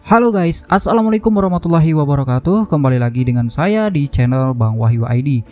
Halo guys, assalamualaikum warahmatullahi wabarakatuh. Kembali lagi dengan saya di channel Bang Wahyu ID.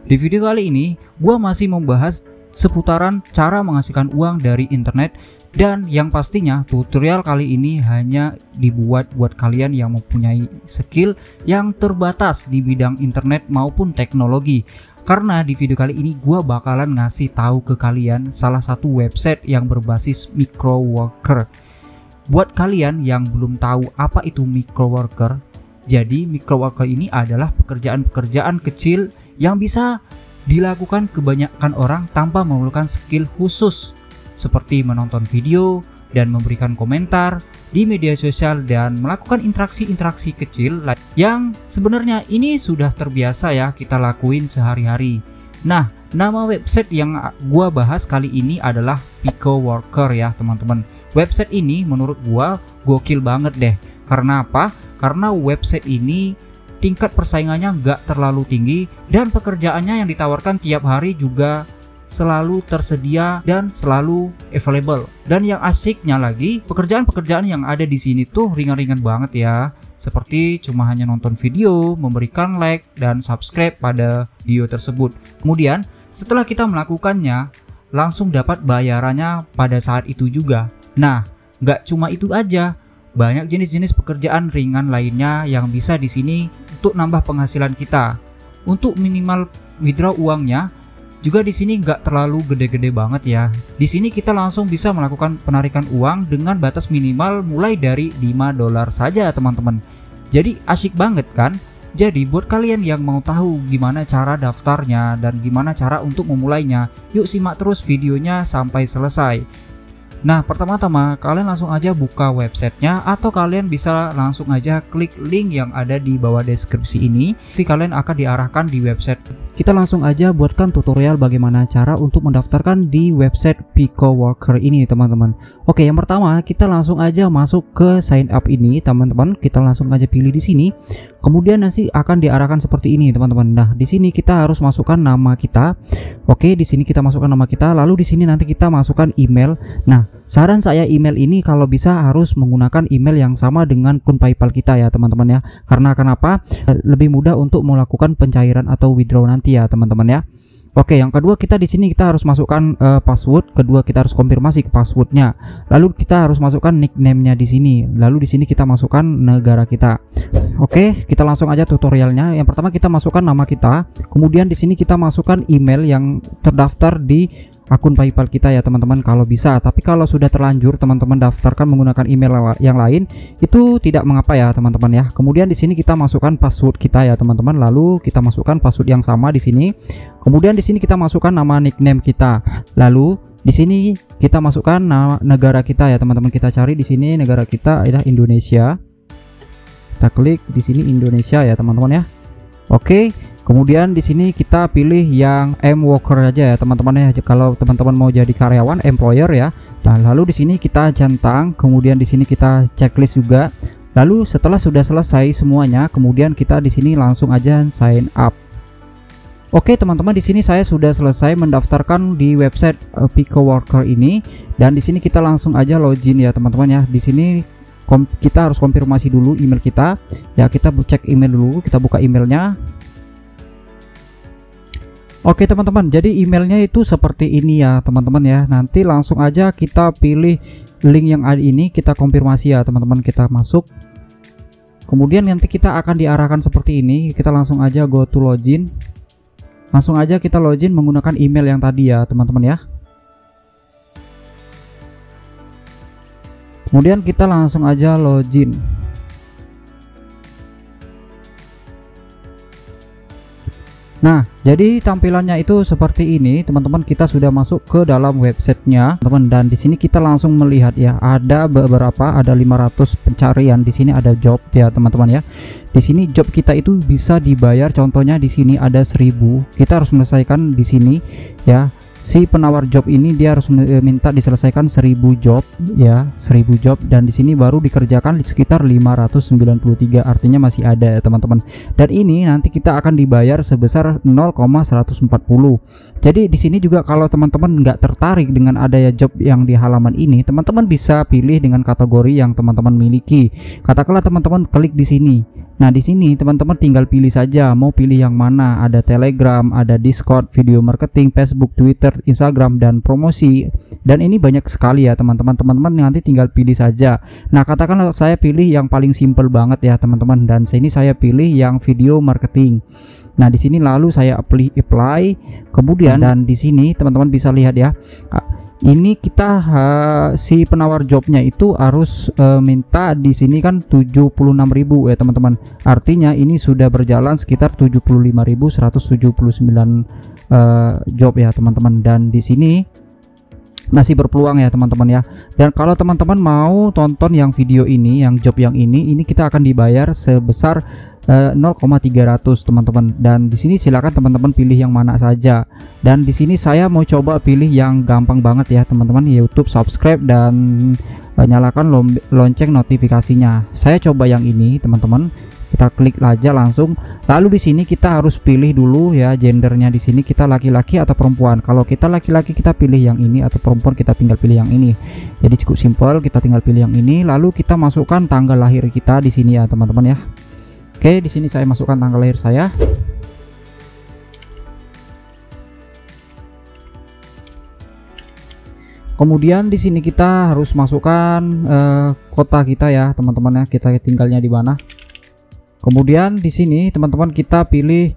Di video kali ini, gua masih membahas seputaran cara menghasilkan uang dari internet. Dan yang pastinya tutorial kali ini hanya dibuat buat kalian yang mempunyai skill yang terbatas di bidang internet maupun teknologi. Karena di video kali ini gua bakalan ngasih tahu ke kalian salah satu website yang berbasis micro worker. Buat kalian yang belum tahu apa itu micro worker, jadi micro worker ini adalah pekerjaan-pekerjaan kecil yang bisa dilakukan kebanyakan orang tanpa memerlukan skill khusus, seperti menonton video dan memberikan komentar di media sosial dan melakukan interaksi-interaksi kecil yang sebenarnya ini sudah terbiasa ya kita lakuin sehari-hari. Nah, nama website yang gua bahas kali ini adalah Pico Worker ya teman-teman. Website ini menurut gua gokil banget deh. Karena apa? Karena website ini tingkat persaingannya nggak terlalu tinggi dan pekerjaannya yang ditawarkan tiap hari juga selalu tersedia dan selalu available. Dan yang asiknya lagi, pekerjaan-pekerjaan yang ada di sini tuh ringan-ringan banget ya. Seperti cuma hanya nonton video, memberikan like dan subscribe pada video tersebut. Kemudian setelah kita melakukannya, langsung dapat bayarannya pada saat itu juga. Nah, nggak cuma itu aja, banyak jenis-jenis pekerjaan ringan lainnya yang bisa di sini untuk nambah penghasilan kita. Untuk minimal withdraw uangnya juga di sini nggak terlalu gede-gede banget ya. Di sini kita langsung bisa melakukan penarikan uang dengan batas minimal mulai dari $5 saja teman-teman. Jadi asyik banget kan? Jadi buat kalian yang mau tahu gimana cara daftarnya dan gimana cara untuk memulainya, yuk simak terus videonya sampai selesai. Nah, pertama-tama kalian langsung aja buka websitenya atau kalian bisa langsung aja klik link yang ada di bawah deskripsi ini. Nanti kalian akan diarahkan di website. Kita langsung aja buatkan tutorial bagaimana cara untuk mendaftarkan di website Pico Worker ini teman-teman. Oke, yang pertama kita langsung aja masuk ke sign up ini teman-teman. Kita langsung aja pilih di sini. Kemudian nanti akan diarahkan seperti ini teman-teman. Nah, di sini kita harus masukkan nama kita. Oke, di sini kita masukkan nama kita. Lalu di sini nanti kita masukkan email. Nah, saran saya email ini kalau bisa harus menggunakan email yang sama dengan akun PayPal kita ya teman-teman ya. Karena kenapa? Lebih mudah untuk melakukan pencairan atau withdraw nanti ya teman-teman ya. Oke, yang kedua kita di sini kita harus masukkan password. Kedua kita harus konfirmasi ke passwordnya. Lalu kita harus masukkan nickname-nya di sini. Lalu di sini kita masukkan negara kita. Oke, kita langsung aja tutorialnya. Yang pertama kita masukkan nama kita. Kemudian di sini kita masukkan email yang terdaftar di akun PayPal kita ya teman-teman kalau bisa. Tapi kalau sudah terlanjur teman-teman daftarkan menggunakan email yang lain, itu tidak mengapa ya teman-teman ya. Kemudian di sini kita masukkan password kita ya teman-teman. Lalu kita masukkan password yang sama di sini. Kemudian di sini kita masukkan nama nickname kita. Lalu di sini kita masukkan nama negara kita ya teman-teman. Kita cari di sini negara kita adalah Indonesia. Kita klik di sini Indonesia ya teman-teman ya. Oke. Kemudian di sini kita pilih yang worker aja ya teman-teman ya. Kalau teman-teman mau jadi karyawan, employer ya. Dan lalu di sini kita centang, kemudian di sini kita checklist juga. Lalu setelah sudah selesai semuanya, kemudian kita di sini langsung aja sign up. Oke teman-teman, di sini saya sudah selesai mendaftarkan di website Pico Worker ini. Dan di sini kita langsung aja login ya teman-teman ya. Di sini kita harus konfirmasi dulu email kita. Ya, kita cek email dulu, kita buka emailnya. Oke teman-teman, jadi emailnya itu seperti ini ya teman-teman ya. Nanti langsung aja kita pilih link yang ada ini, kita konfirmasi ya teman-teman, kita masuk. Kemudian nanti kita akan diarahkan seperti ini. Kita langsung aja go to login. Langsung aja kita login menggunakan email yang tadi ya teman-teman ya. Kemudian kita langsung aja login. Nah, jadi tampilannya itu seperti ini, teman-teman. Kita sudah masuk ke dalam websitenya, teman. Dan di sini kita langsung melihat ya, ada beberapa, ada 500 pencarian. Di sini ada job ya, teman-teman ya. Di sini job kita itu bisa dibayar. Contohnya di sini ada 1000. Kita harus menyelesaikan di sini ya si penawar job ini dia harus minta diselesaikan 1000 job ya, 1000 job, dan di sini baru dikerjakan sekitar 593, artinya masih ada ya teman-teman. Dan ini nanti kita akan dibayar sebesar 0,140. Jadi di sini juga kalau teman-teman nggak tertarik dengan adanya job yang di halaman ini, teman-teman bisa pilih dengan kategori yang teman-teman miliki. Katakanlah teman-teman klik di sini. Nah, di sini teman-teman tinggal pilih saja mau pilih yang mana. Ada Telegram, ada Discord, video marketing, Facebook, Twitter, Instagram, dan promosi. Dan ini banyak sekali ya teman-teman. Teman-teman nanti tinggal pilih saja. Nah, katakanlah saya pilih yang paling simple banget ya teman-teman, dan sini saya pilih yang video marketing. Nah, di sini lalu saya apply, kemudian dan di sini teman-teman bisa lihat ya. Ini kita si penawar jobnya itu harus minta di sini kan 76.000 ya teman-teman. Artinya ini sudah berjalan sekitar 75.179 job ya teman-teman, dan di sini masih berpeluang ya teman-teman ya. Dan kalau teman-teman mau tonton yang video ini, yang job yang ini kita akan dibayar sebesar 0,300 teman-teman. Dan di sini silakan teman-teman pilih yang mana saja. Dan di sini saya mau coba pilih yang gampang banget ya teman-teman, YouTube subscribe dan nyalakan lonceng notifikasinya. Saya coba yang ini teman-teman. Kita klik aja langsung. Lalu di sini kita harus pilih dulu ya gendernya. Di sini kita laki-laki atau perempuan. Kalau kita laki-laki kita pilih yang ini, atau perempuan kita tinggal pilih yang ini. Jadi cukup simpel, kita tinggal pilih yang ini. Lalu kita masukkan tanggal lahir kita di sini ya teman-teman ya. Oke, di sini saya masukkan tanggal lahir saya. Kemudian di sini kita harus masukkan kota kita ya teman-teman ya. Kita tinggalnya di mana. Kemudian di sini teman-teman kita pilih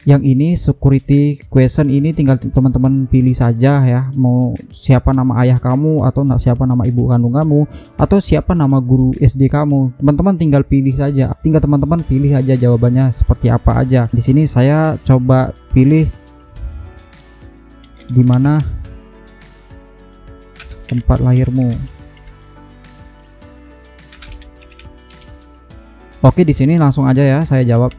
yang ini, security question ini tinggal teman-teman pilih saja ya, mau siapa nama ayah kamu, atau siapa nama ibu kandung kamu, atau siapa nama guru SD kamu. Teman-teman tinggal pilih saja, tinggal teman-teman pilih aja jawabannya seperti apa aja. Di sini saya coba pilih di mana tempat lahirmu. Oke, di sini langsung aja ya saya jawab.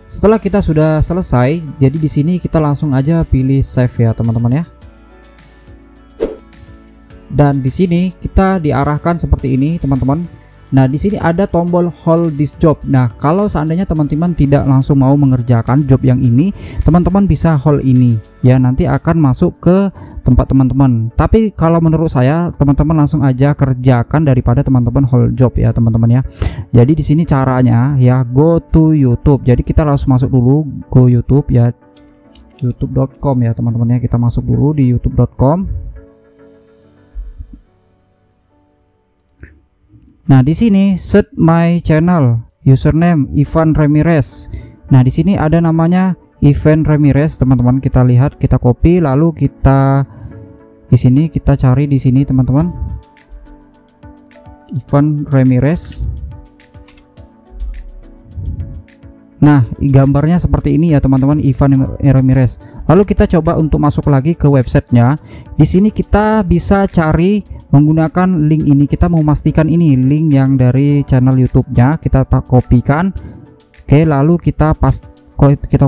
Setelah kita sudah selesai, jadi di sini kita langsung aja pilih save ya teman-teman ya. Dan di sini kita diarahkan seperti ini teman-teman. Nah, di sini ada tombol hold this job. Nah, kalau seandainya teman-teman tidak langsung mau mengerjakan job yang ini, teman-teman bisa hold ini ya, nanti akan masuk ke tempat teman-teman. Tapi kalau menurut saya teman-teman langsung aja kerjakan daripada teman-teman hold job ya teman-teman ya. Jadi di sini caranya ya, go to YouTube. Jadi kita langsung masuk dulu go YouTube ya, youtube.com ya teman-teman ya. Kita masuk dulu di youtube.com. Nah, di sini search my channel, username Ivan Ramirez. Nah, di sini ada namanya Ivan Ramirez teman-teman. Kita lihat, kita copy, lalu kita di sini kita cari di sini teman-teman, Ivan Ramirez. Nah, gambarnya seperti ini ya teman-teman, Ivan Ramirez. Lalu kita coba untuk masuk lagi ke websitenya. Di sini kita bisa cari menggunakan link ini. Kita mau memastikan ini link yang dari channel YouTube-nya. Kita kopikan. Oke, lalu kita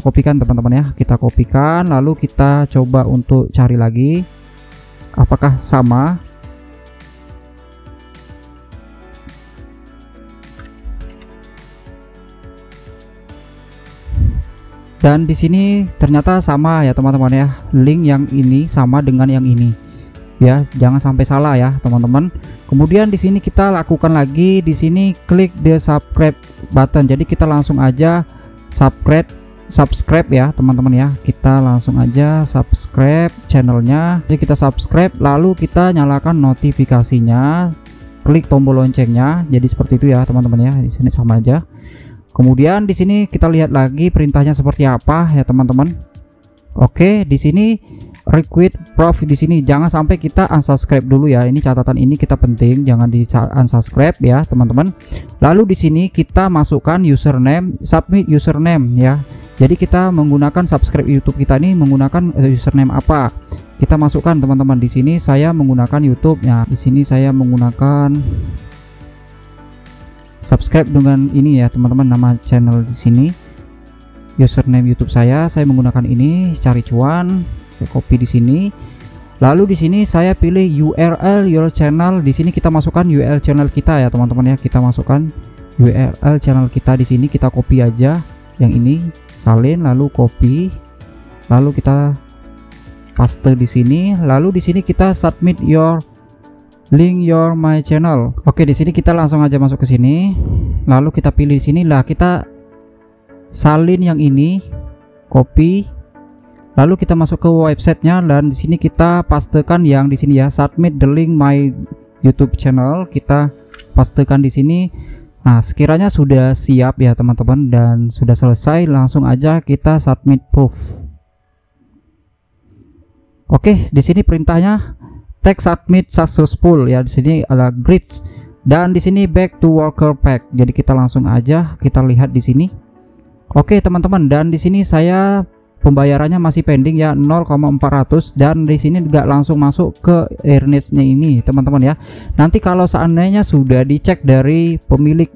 kopikan teman-teman ya. Kita kopikan, lalu kita coba untuk cari lagi apakah sama. Dan di sini ternyata sama ya teman-teman ya, link yang ini sama dengan yang ini ya, jangan sampai salah ya teman-teman. Kemudian di sini kita lakukan lagi, di sini klik the subscribe button. Jadi kita langsung aja subscribe ya teman-teman ya. Kita langsung aja subscribe channelnya. Jadi kita subscribe, lalu kita nyalakan notifikasinya, klik tombol loncengnya. Jadi seperti itu ya teman-teman ya. Di sini sama aja. Kemudian di sini kita lihat lagi perintahnya seperti apa ya teman-teman. Oke, di sini request proof, di sini jangan sampai kita unsubscribe dulu ya. Ini catatan ini kita penting, jangan di unsubscribe ya teman-teman. Lalu di sini kita masukkan username, submit username ya. Jadi kita menggunakan subscribe YouTube kita ini menggunakan username apa? Kita masukkan teman-teman. Di sini saya menggunakan YouTube ya. Di sini saya menggunakan subscribe dengan ini ya teman-teman, nama channel di sini. username YouTube saya menggunakan ini, cari cuan, saya copy di sini. Lalu di sini saya pilih URL your channel. Di sini kita masukkan URL channel kita ya teman-teman ya. Kita masukkan URL channel kita di sini, kita copy aja yang ini, salin lalu copy. Lalu kita paste di sini. Lalu di sini kita submit your link your my channel. Oke, di sini kita langsung aja masuk ke sini. Lalu kita pilih di sini lah, kita salin yang ini, copy. Lalu kita masuk ke websitenya dan di sini kita pastekan yang di sini ya, submit the link my YouTube channel. Kita pastekan di sini. Nah, sekiranya sudah siap ya teman-teman dan sudah selesai, langsung aja kita submit proof. Oke, di sini perintahnya text submit successful ya. Di sini ada great dan di sini back to worker pack. Jadi kita langsung aja kita lihat di sini. Oke teman-teman, dan di sini saya pembayarannya masih pending ya, 0,400, dan di sini juga langsung masuk ke earnestnya ini teman-teman ya. Nanti kalau seandainya sudah dicek dari pemilik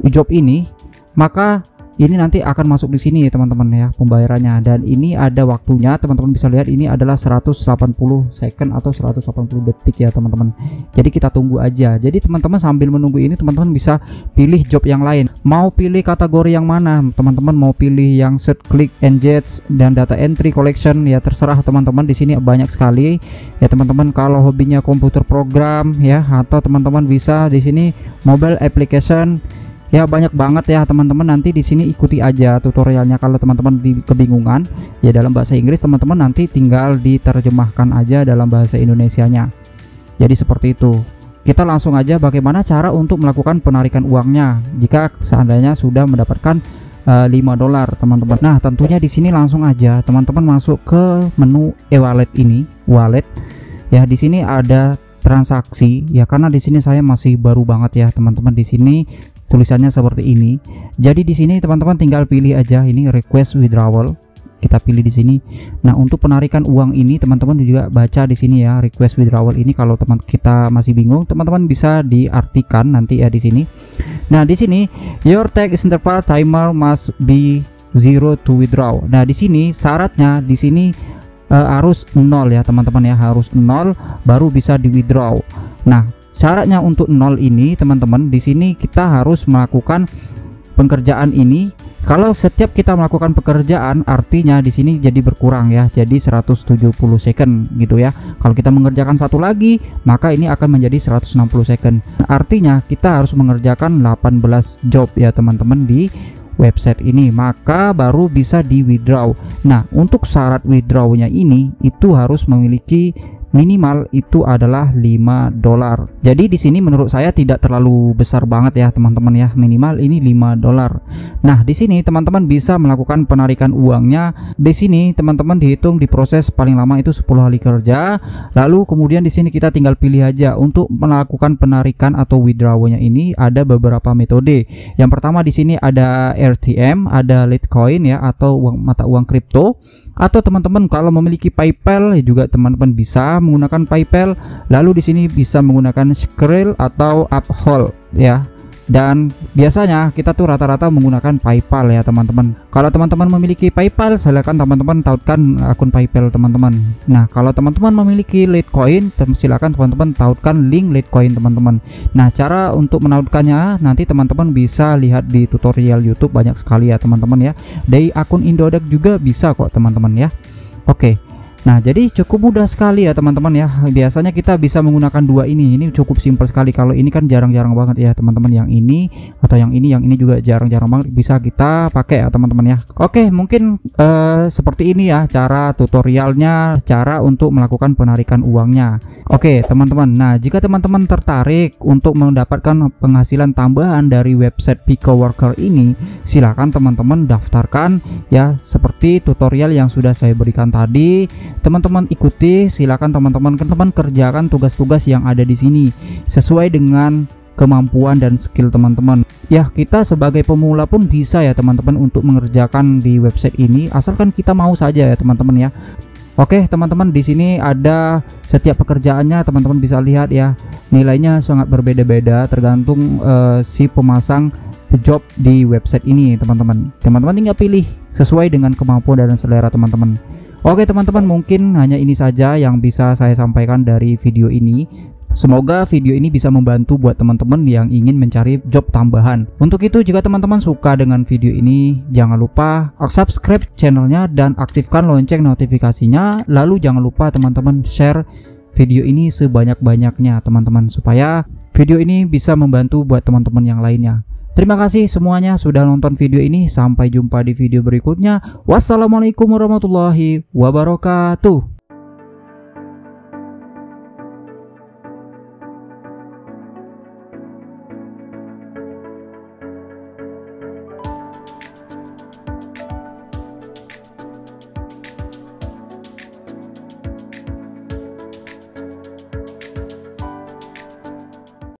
job ini, maka ini nanti akan masuk di sini teman-teman ya pembayarannya, dan ini ada waktunya. Teman-teman bisa lihat ini adalah 180 second atau 180 detik ya teman-teman. Jadi kita tunggu aja. Jadi teman-teman sambil menunggu ini teman-teman bisa pilih job yang lain. Mau pilih kategori yang mana teman-teman? Mau pilih yang search, click, engage dan data entry collection ya, terserah teman-teman. Di sini banyak sekali ya teman-teman. Kalau hobinya komputer program ya, atau teman-teman bisa di sini mobile application. Ya banyak banget ya teman-teman, nanti di sini ikuti aja tutorialnya. Kalau teman-teman kebingungan ya dalam bahasa Inggris, teman-teman nanti tinggal diterjemahkan aja dalam bahasa Indonesianya. Jadi seperti itu. Kita langsung aja bagaimana cara untuk melakukan penarikan uangnya jika seandainya sudah mendapatkan $5 teman-teman. Nah, tentunya di sini langsung aja teman-teman masuk ke menu e-wallet ini, wallet. Ya, di sini ada transaksi ya, karena di sini saya masih baru banget ya teman-teman. Di sini tulisannya seperti ini. Jadi di sini teman-teman tinggal pilih aja ini request withdrawal. Kita pilih di sini. Nah, untuk penarikan uang ini teman-teman juga baca di sini ya, request withdrawal ini. Kalau teman kita masih bingung, teman-teman bisa diartikan nanti ya di sini. Nah, di sini your text interval timer must be 0 to withdraw. Nah, di sini syaratnya di sini harus 0 ya teman-teman ya, harus 0 baru bisa di withdraw. Nah, syaratnya untuk 0 ini teman-teman, di sini kita harus melakukan pekerjaan ini. Kalau setiap kita melakukan pekerjaan, artinya di sini jadi berkurang ya, jadi 170 second gitu ya. Kalau kita mengerjakan satu lagi, maka ini akan menjadi 160 second. Artinya kita harus mengerjakan 18 job ya teman-teman di website ini, maka baru bisa di withdraw. Nah, untuk syarat withdrawnya ini itu harus memiliki minimal itu adalah $5. Jadi di sini menurut saya tidak terlalu besar banget ya teman-teman ya, minimal ini $5. Nah, di sini teman-teman bisa melakukan penarikan uangnya. Di sini teman-teman dihitung diproses paling lama itu 10 hari kerja. Lalu kemudian di sini kita tinggal pilih aja untuk melakukan penarikan atau withdrawnya ini ada beberapa metode. Yang pertama di sini ada RTM, ada Litecoin ya, atau mata uang kripto. Atau teman-teman kalau memiliki PayPal juga teman-teman bisa menggunakan PayPal. Lalu di sini bisa menggunakan Skrill atau Uphold ya. Dan biasanya kita tuh rata-rata menggunakan PayPal ya teman-teman. Kalau teman-teman memiliki PayPal, silakan teman-teman tautkan akun PayPal teman-teman. Nah, kalau teman-teman memiliki Litecoin, silakan teman-teman tautkan link Litecoin teman-teman. Nah, cara untuk menautkannya nanti teman-teman bisa lihat di tutorial YouTube, banyak sekali ya teman-teman ya. Dari akun Indodax juga bisa kok teman-teman ya. Oke. Nah, jadi cukup mudah sekali ya teman-teman ya. Biasanya kita bisa menggunakan dua ini cukup simpel sekali. Kalau ini kan jarang-jarang banget ya teman-teman, yang ini atau yang ini juga jarang-jarang banget bisa kita pakai ya teman-teman ya. Oke, mungkin seperti ini ya cara tutorialnya, cara untuk melakukan penarikan uangnya. Oke teman-teman, nah jika teman-teman tertarik untuk mendapatkan penghasilan tambahan dari website Pico Worker ini, silakan teman-teman daftarkan ya, seperti tutorial yang sudah saya berikan tadi. Teman-teman ikuti, silakan teman-teman kerjakan tugas-tugas yang ada di sini sesuai dengan kemampuan dan skill teman-teman. Ya, kita sebagai pemula pun bisa ya teman-teman untuk mengerjakan di website ini, asalkan kita mau saja ya teman-teman ya. Oke teman-teman, di sini ada setiap pekerjaannya, teman-teman bisa lihat ya, nilainya sangat berbeda-beda tergantung si pemasang job di website ini teman-teman. Teman-teman tinggal pilih sesuai dengan kemampuan dan selera teman-teman. Oke teman-teman, mungkin hanya ini saja yang bisa saya sampaikan dari video ini. Semoga video ini bisa membantu buat teman-teman yang ingin mencari job tambahan. Untuk itu, jika teman-teman suka dengan video ini, jangan lupa subscribe channelnya dan aktifkan lonceng notifikasinya. Lalu jangan lupa teman-teman share video ini sebanyak-banyaknya teman-teman, supaya video ini bisa membantu buat teman-teman yang lainnya. Terima kasih semuanya sudah nonton video ini. Sampai jumpa di video berikutnya. Wassalamualaikum warahmatullahi wabarakatuh.